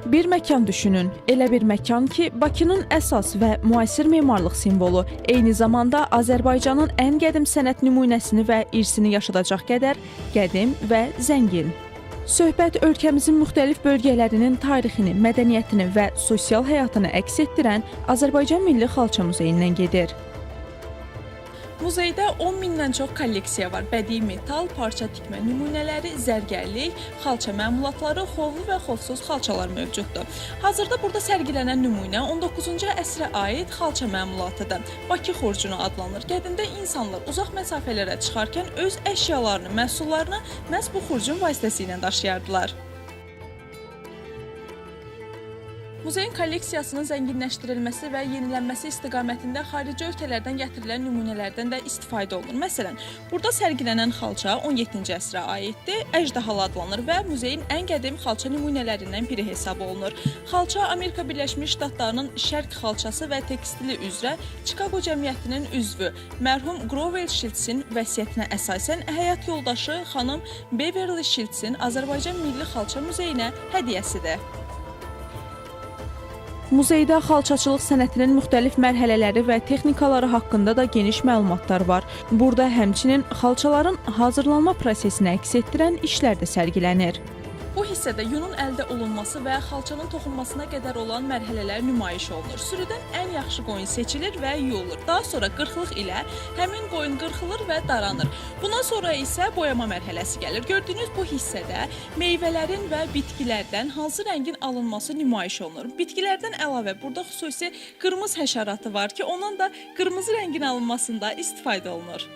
Bir məkan düşünün. Elə bir məkan ki, Bakının əsas və müasir memarlıq simvolu, eyni zamanda Azərbaycanın ən qədim sənət nümunəsini və irsini yaşadacaq qədər qədim və zəngin. Söhbət ölkəmizin müxtəlif bölgələrinin tarixini, mədəniyyətini və sosial həyatını əks etdirən Azərbaycan Milli Xalça Muzeyindən gedir. Muzeydə 10 mindən çox kolleksiya var. Bədii metal, parça tikmə nümunələri, zərgərlik, xalça məmulatları, xovlu və xovsuz xalçalar mövcuddur. Hazırda burada sərgilənən nümunə 19-cu əsrə aid xalça məmulatıdır. Bakı xurcunu adlanır. Qədimdə insanlar uzaq məsafələrə çıxarkən öz əşyalarını, məhsullarını məhz bu xurcun vasitəsilə daşıyardılar. Muzeyin kolleksiyasının zənginləşdirilməsi və yenilənməsi istiqamətində xarici ölkələrdən gətirilən nümunələrdən də istifadə olunur. Məsələn, burada sərgilənən xalça 17-ci əsrə aiddir, əjdahalı adlanır və muzeyin ən qədim xalça nümunələrindən biri hesab olunur. Xalça Amerika Birləşmiş Ştatlarının şərq xalçası və tekstili üzrə Chicago cəmiyyətinin üzvü mərhum Grover Shiltsin vəsiyyətinə əsasən həyat yoldaşı xanım Beverly Shiltsin Azərbaycan Milli Xalça Muzeyinə hədiyyəsidir. Muzeydə xalçaçılıq sənətinin müxtəlif mərhələləri və texnikaları haqqında da geniş məlumatlar var. Burada həmçinin xalçaların hazırlanma prosesini əks etdirən işlər də sərgilənir. Bu hissədə yunun əldə olunması və xalçanın toxunmasına qədər olan mərhələlər nümayiş olunur. Sürüdən ən yaxşı qoyun seçilir və yuyulur. Daha sonra qırxılıq ilə həmin qoyun qırxılır və daranır. Bundan sonra isə boyama mərhələsi gəlir. Gördüyünüz bu hissədə meyvələrin və bitkilərdən hansı rəngin alınması nümayiş olunur. Bitkilərdən əlavə burada xüsusi qırmızı həşəratı var ki, ondan da qırmızı rəngin alınmasında istifadə olunur.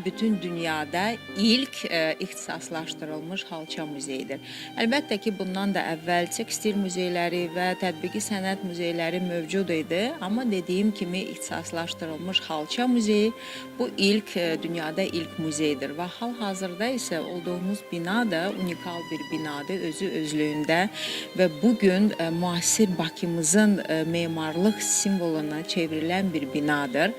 Bütün dünyada ilk ixtisaslaşdırılmış xalça muzeyidir. Əlbəttə ki, bundan da əvvəl tekstil muzeyləri və tətbiqi sənət muzeyləri mövcud idi. Amma dediyim kimi ixtisaslaşdırılmış xalça muzeyi bu dünyada ilk muzeydir. Və hal-hazırda isə olduğumuz bina da unikal bir binadır özü özlüyündə və bugün müasir Bakımızın memarlıq simvoluna çevrilən bir binadır.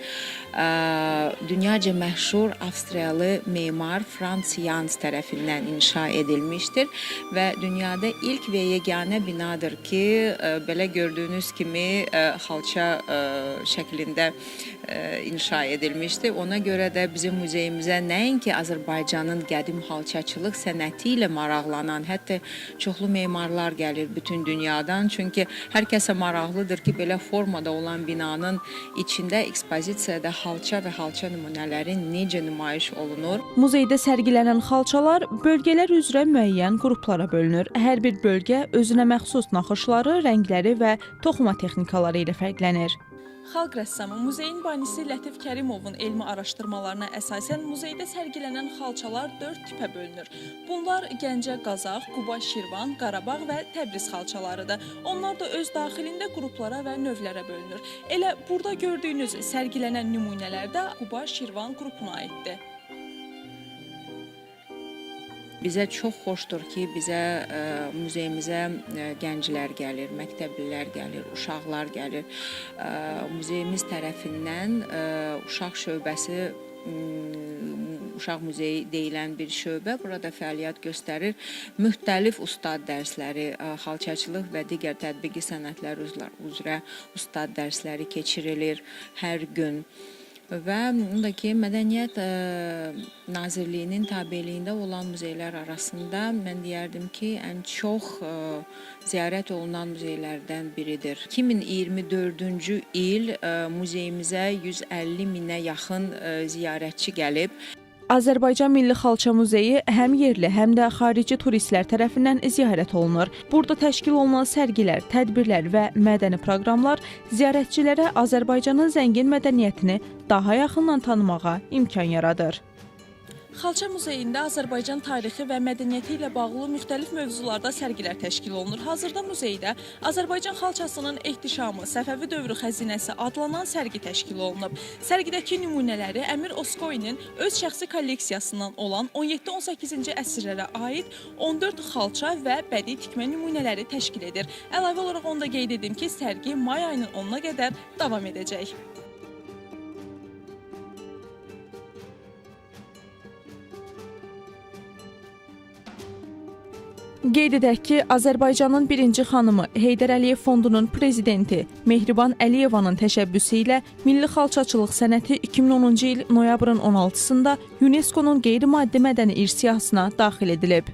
Dünyaca məşhur Avstriyalı memar Franz Jans tərəfindən inşa edilmişdir və dünyada ilk və yeganə binadır ki, belə gördüyünüz kimi xalça şəklində inşa edilmişdir. Ona görə də bizim muzeyimizə nəinki Azərbaycanın qədim xalçaçılıq sənəti ilə maraqlanan, hətta çoxlu memarlar gəlir bütün dünyadan. Çünki hər kəsə maraqlıdır ki, belə formada olan binanın içində ekspozisiyada xalça və xalça nümunələri necə nümayiş olunur. Muzeydə sərgilənən xalçalar bölgələr üzrə müəyyən qruplara bölünür. Hər bir bölgə özünə məxsus naxışları, rəngləri və toxuma texnikaları ilə fərqlənir. Xalq rəssamı, muzeyin banisi Lətif Kərimovun elmi araşdırmalarına əsasən muzeydə sərgilənən xalçalar 4 tipə bölünür. Bunlar Gəncə, Qazax, Quba, Şirvan, Qarabağ və Təbriz xalçalarıdır. Onlar da öz daxilində qruplara və növlərə bölünür. Elə burada gördüyünüz sərgilənən nümunələr də Quba, Şirvan qrupuna aiddir. Bizə çox xoşdur ki, muzeyimizə gənclər gəlir, məktəblilər gəlir, uşaqlar gəlir. Muzeyimiz tərəfindən uşaq şöbəsi, uşaq muzeyi deyilən bir şöbə burada fəaliyyət göstərir. Müxtəlif ustad dərsləri, xalçaçılıq və digər tətbiqi sənətlər üzrə ustad dərsləri keçirilir hər gün. Və ondakı Mədəniyyət Nazirliyinin tabeliyində olan muzeylər arasında mən deyərdim ki, ən çox ziyarət olunan muzeylərdən biridir. 2024-cü il muzeyimizə 150 minə yaxın ziyarətçi gəlib. Azərbaycan Milli Xalça Muzeyi həm yerli, həm də xarici turistlər tərəfindən ziyarət olunur. Burada təşkil olunan sərgilər, tədbirlər və mədəni proqramlar ziyarətçilərə Azərbaycanın zəngin mədəniyyətini daha yaxından tanımağa imkan yaradır. Xalça Muzeyində Azərbaycan tarixi və mədəniyyəti ilə bağlı müxtəlif mövzularda sərgilər təşkil olunur. Hazırda muzeydə Azərbaycan xalçasının ehtişamı, Səfəvi dövrü xəzinəsi adlanan sərgi təşkil olunub. Sərgidəki nümunələri Əmir Oskoy'nin öz şəxsi kolleksiyasından olan 17-18-ci əsrlərə aid 14 xalça və bədii tikmə nümunələri təşkil edir. Əlavə olaraq onu da qeyd edim ki, sərgi may ayının 10-na qədər davam edəcək. Qeyd edək ki, Azərbaycanın birinci xanımı Heydər Əliyev Fondunun prezidenti Mehriban Əliyevanın təşəbbüsü ilə milli xalçaçılıq sənəti 2010-cu il noyabrın 16-sında UNESCO-nun qeyri-maddi mədəni irs siyahısına daxil edilib.